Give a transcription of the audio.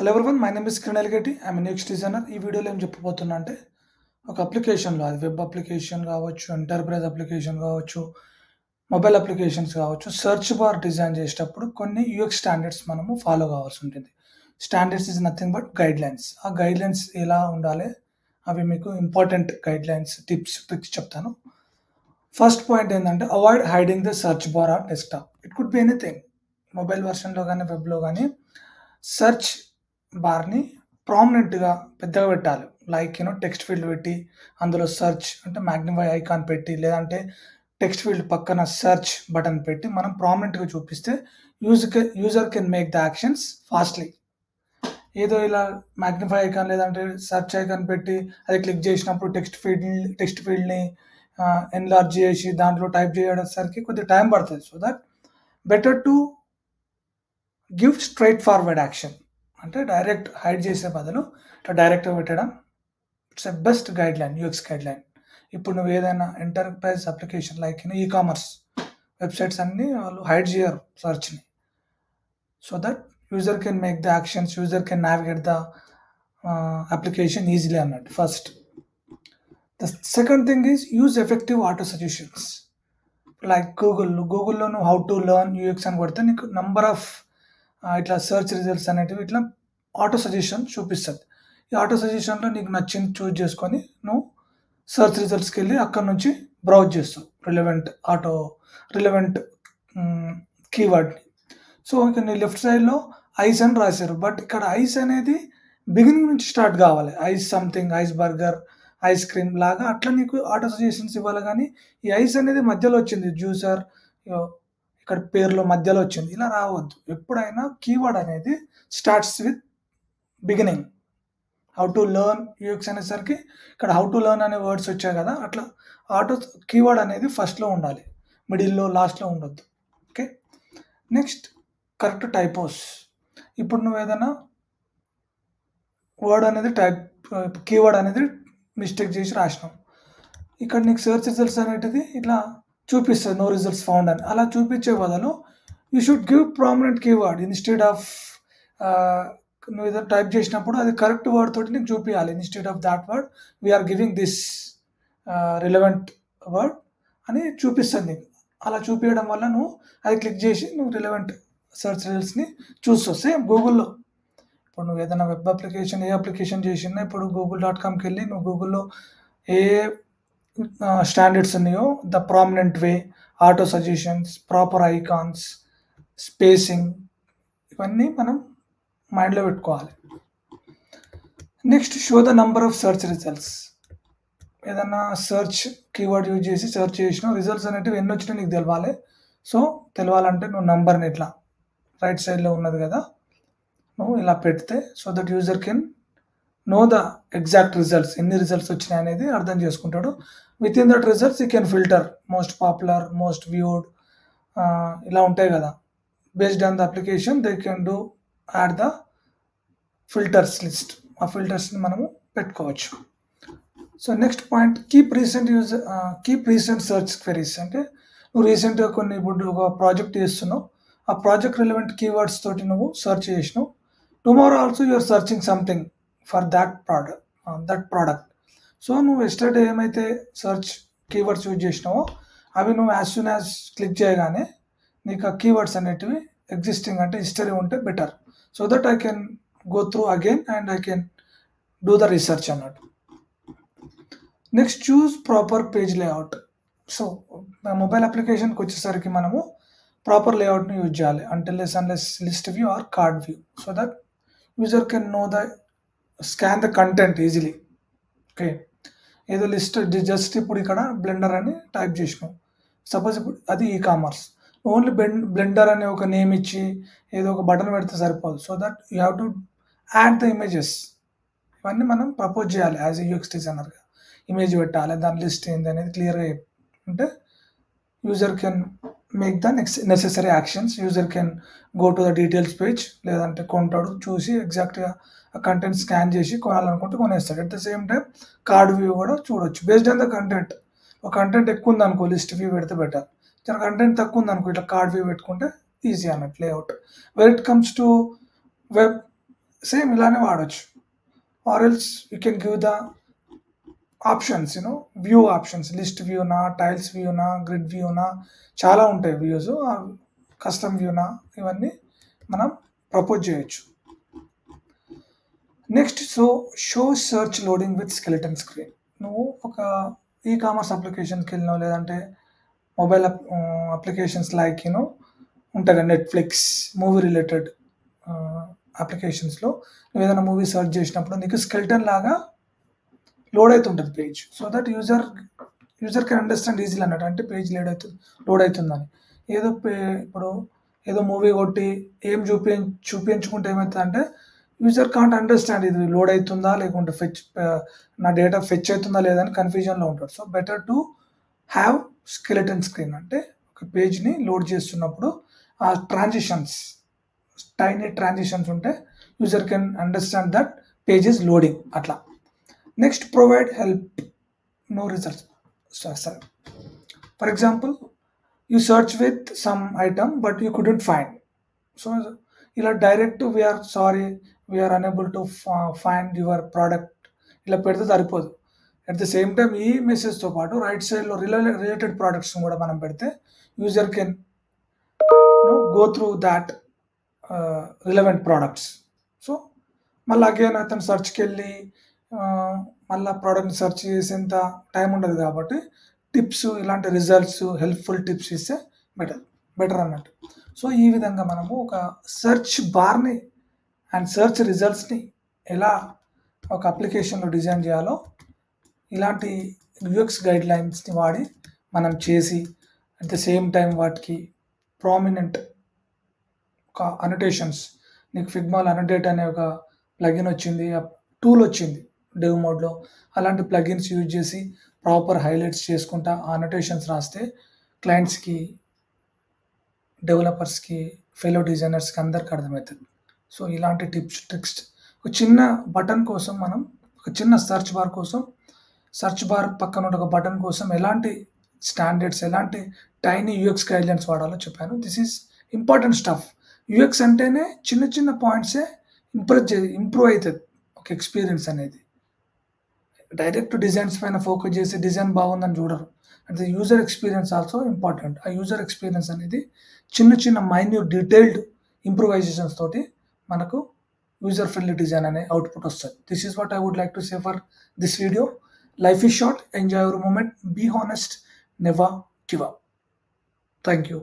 Hello everyone, my name is Kiran Eligeti. I'm next designer. ఈ వీడియోలో ఏం చెప్పబోతున్నా అంటే, ఒక అప్లికేషన్లో అది వెబ్ అప్లికేషన్ కావచ్చు, ఎంటర్ప్రైజ్ అప్లికేషన్ కావచ్చు, మొబైల్ అప్లికేషన్స్ కావచ్చు, సెర్చ్ బార్ డిజైన్ చేసేటప్పుడు కొన్ని యూఎక్స్ స్టాండర్డ్స్ మనము ఫాలో కావాల్సి ఉంటుంది. Standards is nothing but guide lines. ఆ గైడ్ లైన్స్ ఎలా ఉండాలి, అవి మీకు important guide lines, tips, tricks చెప్తాను. ఫస్ట్ పాయింట్ ఏంటంటే, avoid hiding the search bar are desktop. It could be anything. Mobile వర్షన్లో కానీ వెబ్లో కానీ సెర్చ్ బార్ని ప్రామినెంట్గా పెద్దగా పెట్టాలి. లైక్ టెక్స్ట్ ఫీల్డ్ పెట్టి అందులో సెర్చ్ అంటే మ్యాగ్నిఫై ఐకాన్ పెట్టి, లేదంటే టెక్స్ట్ ఫీల్డ్ పక్కన సెర్చ్ బటన్ పెట్టి మనం ప్రామినెంట్గా చూపిస్తే user can make the actions fastly. ఏదో ఇలా మ్యాగ్నిఫై ఐకాన్ లేదంటే సెర్చ్ ఐకాన్ పెట్టి అది క్లిక్ చేసినప్పుడు టెక్స్ట్ ఫీల్డ్ని ఎన్లార్జ్ చేసి దాంట్లో టైప్ చేయడానికి కొద్దిగా టైం పడుతుంది. So that better to give straight forward action. అంటే డైరెక్ట్ హైడ్ చేసే బదులు ఇట్లా డైరెక్ట్గా పెట్టడం it's a best guideline, UX guideline. ఇప్పుడు నువ్వు ఏదైనా enterprise application like e commerce websites అన్నీ వాళ్ళు హైడ్ చేయరు సర్చ్ని. So that user can make the actions, user can navigate the application easily అన్నట్టు. First the second thing is use effective auto suggestions. Like గూగుల్లో నువ్వు హౌ టు లెర్న్ యూఎక్స్ అని కొడితే నీకు నంబర్ ఆఫ్ ఇట్లా సెర్చ్ రిజల్ట్స్ అనేటివి ఇట్లా auto suggestion చూపిస్తుంది. ఈ ఆటో సజెషన్లో నీకు నచ్చింది చూజ్ చేసుకొని నువ్వు సెర్చ్ రిజల్ట్స్కి వెళ్ళి అక్కడ నుంచి బ్రౌజ్ చేస్తావు రిలవెంట్ కీవర్డ్ని. సో ఇక నీ లెఫ్ట్ సైడ్లో ఐస్ అని రాశారు, బట్ ఇక్కడ ఐస్ అనేది బిగినింగ్ నుంచి స్టార్ట్ కావాలి. Ice something, ice burger, ice cream లాగా అట్లా నీకు ఆటో సజెషన్స్ ఇవ్వాలి. కానీ ఈ ఐస్ అనేది మధ్యలో వచ్చింది, జ్యూసర్ ఇక్కడ పేర్లో మధ్యలో వచ్చింది, ఇలా రావద్దు. ఎప్పుడైనా కీవర్డ్ అనేది starts with beginning. How to learn UX అనేసరికి ఇక్కడ హౌ టు లెర్న్ అనే వర్డ్స్ వచ్చాయి కదా, అట్లా ఆటో కీవర్డ్ అనేది ఫస్ట్లో ఉండాలి, మిడిల్లో, లాస్ట్లో ఉండొద్దు. ఓకే. Next correct typos. ఇప్పుడు నువ్వు ఏదైనా వర్డ్ అనేది కీవర్డ్ అనేది మిస్టేక్ చేసి రాసినావు, ఇక్కడ నీకు సెర్చ్ రిజల్ట్స్ అనేటిది ఇట్లా చూపిస్తుంది నో రిజల్ట్స్ ఫౌండ్ అని. అలా చూపించే బదులు you should give prominent keyword instead of నువ్వు ఏదో టైప్ చేసినప్పుడు అది కరెక్ట్ వర్డ్ తోటి నీకు చూపించాలి. Instead of that word we are giving this relevant word అని చూపిస్తుంది నీకు. అలా చూపించడం వల్ల నువ్వు అది క్లిక్ చేసి నువ్వు రిలవెంట్ సెర్చ్ రిజల్ట్స్ని చూస్తావు. సేమ్ గూగుల్లో ఇప్పుడు నువ్వు ఏదైనా వెబ్ అప్లికేషన్ ఏ అప్లికేషన్ చేసినా ఇప్పుడు google.comకి వెళ్ళి నువ్వు గూగుల్లో ఏ స్టాండర్డ్స్ ఉన్నాయో, the prominent way, auto suggestions, proper icons, spacing, ఇవన్నీ మనం మైండ్లో పెట్టుకోవాలి. Next show the number of search results. ఏదన్నా సెర్చ్ కీవర్డ్ యూజ్ చేసి సెర్చ్ చేసిన రిజల్ట్స్ అనేటివి ఎన్ని వచ్చినా నీకు తెలవాలి. సో తెలవాలంటే నువ్వు నంబర్ని ఇట్లా రైట్ సైడ్లో ఉన్నది కదా, నువ్వు ఇలా పెడితే so that user can know the exact results, ఎన్ని రిజల్ట్స్ వచ్చినాయి అనేది అర్థం చేసుకుంటాడు. With in that results you can filter most popular, most viewed, ఇలా ఉంటాయి కదా. Based on the application they can do add the filters list. ఆ ఫిల్టర్స్ని మనము పెట్టుకోవచ్చు. So next point, keep recent search queries. అంటే నువ్వు రీసెంట్గా ఇప్పుడు ఒక ప్రాజెక్ట్ చేస్తున్నావు, ఆ ప్రాజెక్ట్ రిలవెంట్ కీవర్డ్స్ తోటి నువ్వు సెర్చ్ చేసినావు. Tomorrow also you are searching something for that product. So నువ్వు ఎస్టర్డే ఏమైతే సెర్చ్ కీవర్డ్స్ యూజ్ చేసినావో అవి నువ్వు యాజ్ సూన్ యాజ్ క్లిక్ చేయగానే నీకు ఆ కీవర్డ్స్ అనేటివి ఎగ్జిస్టింగ్ అంటే హిస్టరీ ఉంటే better. So that I can go through again and I can do the research అన్నట్టు. Next choose proper page layout. So mobile అప్లికేషన్కి వచ్చేసరికి మనము ప్రాపర్ లేఅవుట్ని యూజ్ చేయాలి. unless list view or card view, so that user can know the scan the content easily. Okay. ఏదో list just ఇప్పుడు ఇక్కడ blender అని టైప్ చేసినాం, సపోజ్ ఇప్పుడు అది ఈ కామర్స్, ఓన్లీ బ్లెండర్ అనే ఒక నేమ్ ఇచ్చి ఏదో ఒక బటన్ పెడితే సరిపోదు. So that you have to add the images. ఇవన్నీ మనం ప్రపోజ్ చేయాలి యాజ్ ఏ యూఎక్స్ డిజైనర్గా. ఇమేజ్ పెట్టాలి, దాని లిస్ట్ ఏంది అనేది క్లియర్గా అంటే user can make the necessary actions. User can go to the details page, లేదంటే కొంటాడు, చూసి ఎగ్జాక్ట్గా ఆ కంటెంట్ స్కాన్ చేసి కొనాలనుకుంటే కొనేస్తాడు. At the same time card view కూడా చూడొచ్చు బేస్డ్ ఆన్ ద కంటెంట్. ఒక కంటెంట్ ఎక్కువ ఉంది అనుకో లిస్ట్ వ్యూ పెడితే బెటర్, కంటెంట్ తక్కువ ఉంది అనుకో ఇట్లా కార్డ్ వ్యూ పెట్టుకుంటే ఈజీ అన్నట్టు layout. Where it comes to web same ఇలానే వాడొచ్చు. Or else you can give the options, view options, list వ్యూనా, టైల్స్ వ్యూనా, గ్రిడ్ వ్యూనా, చాలా ఉంటాయి వ్యూస్. కస్టమ్ వ్యూనా, ఇవన్నీ మనం ప్రపోజ్ చేయొచ్చు. Next, show search loading with skeleton screen. నువ్వు ఒక కామర్స్ అప్లికేషన్కి వెళ్ళినావు, లేదంటే మొబైల్ అప్లికేషన్స్ లైక్ ఉంటాయి కదా, నెట్ఫ్లిక్స్, మూవీ రిలేటెడ్ అప్లికేషన్స్లో నువ్వు ఏదైనా మూవీ సెర్చ్ చేసినప్పుడు నీకు స్కెలిటన్ లాగా లోడ్ అవుతుంటుంది page. So that user can understand easily అన్నట్టు, అంటే పేజ్ లోడ్ అవుతుందని. ఇప్పుడు ఏదో మూవీ కొట్టి ఏం చూపించుకుంటే ఏమవుతుందంటే యూజర్ కాంట్ అండర్స్టాండ్ ఇది లోడ్ అవుతుందా లేకుంటే నా డేటా ఫెచ్ అవుతుందా లేదని కన్ఫ్యూజన్లో ఉంటాడు. So better to have skeleton screen, అంటే ఒక పేజ్ని లోడ్ చేస్తున్నప్పుడు ఆ ట్రాన్సిషన్స్, టైనీ ట్రాన్సిషన్స్ ఉంటే user can understand that page is loading అట్లా. Next, provide help, no results. For example, you search with some item but you couldn't find. So ఇలా direct we're unable to find your product ఇలా పెడితే సరిపోదు. At the same time ఈ మెసేజ్తో పాటు right సైడ్లో related ప్రోడక్ట్స్ని కూడా మనం పెడితే user can go through that relevant products. So మళ్ళీ అగైన్ అతను సర్చ్కి వెళ్ళి మళ్ళీ ప్రోడక్ట్ని సెర్చ్ చేసేంత టైం ఉండదు కాబట్టి టిప్స్, ఇలాంటి రిజల్ట్స్, హెల్ప్ఫుల్ టిప్స్ ఇస్తే బెటర్ అన్నట్టు. సో ఈ విధంగా మనము ఒక సెర్చ్ బార్ని అండ్ సెర్చ్ రిజల్ట్స్ని ఎలా ఒక అప్లికేషన్లో డిజైన్ చేయాలో ఇలాంటి యూఎక్స్ గైడ్లైన్స్ని వాడి మనం చేసి, అట్ ద సేమ్ టైం వాటికి ప్రామినెంట్ ఒక అనోటేషన్స్, నీకు ఫిగ్మాలో అనోటేట్ అనే ఒక ప్లగిన్ వచ్చింది, టూల్ వచ్చింది డెవ్ మోడ్లో. అలాంటి ప్లగిన్స్ యూజ్ చేసి ప్రాపర్ హైలైట్స్ చేసుకుంటా అనోటేషన్స్ రాస్తే క్లయింట్స్కి, డెవలపర్స్కి, ఫెలో డిజైనర్స్కి అందరికి అర్థమవుతుంది. సో ఇలాంటి టిప్స్, ట్రిక్స్, ఒక చిన్న బటన్ కోసం మనం, ఒక చిన్న సెర్చ్ బార్ కోసం, సెర్చ్ బార్ పక్కన ఒక బటన్ కోసం ఎలాంటి స్టాండర్డ్స్, ఎలాంటి టైనీ యూఎక్స్ గైడ్లైన్స్ వాడాలో చెప్పాను. This is important stuff. UX అంటేనే చిన్న చిన్న పాయింట్సే ఇంప్రూవ్ అవుతుంది ఒక ఎక్స్పీరియన్స్ అనేది. డైరెక్ట్ డిజైన్స్ పైన ఫోకస్ చేసి డిజైన్ బాగుందని చూడరు. అంటే యూజర్ ఎక్స్పీరియన్స్ ఆల్సో ఇంపార్టెంట్. ఆ యూజర్ ఎక్స్పీరియన్స్ అనేది చిన్న చిన్న మైన్యూట్ డీటెయిల్డ్ ఇంప్రూవైజేషన్స్ తోటి మనకు యూజర్ ఫ్రెండ్లీ డిజైన్ అనే అవుట్పుట్ వస్తుంది. This is what I would like to say for this video. Life is short, enjoy your moment, be honest, never give up. Thank you.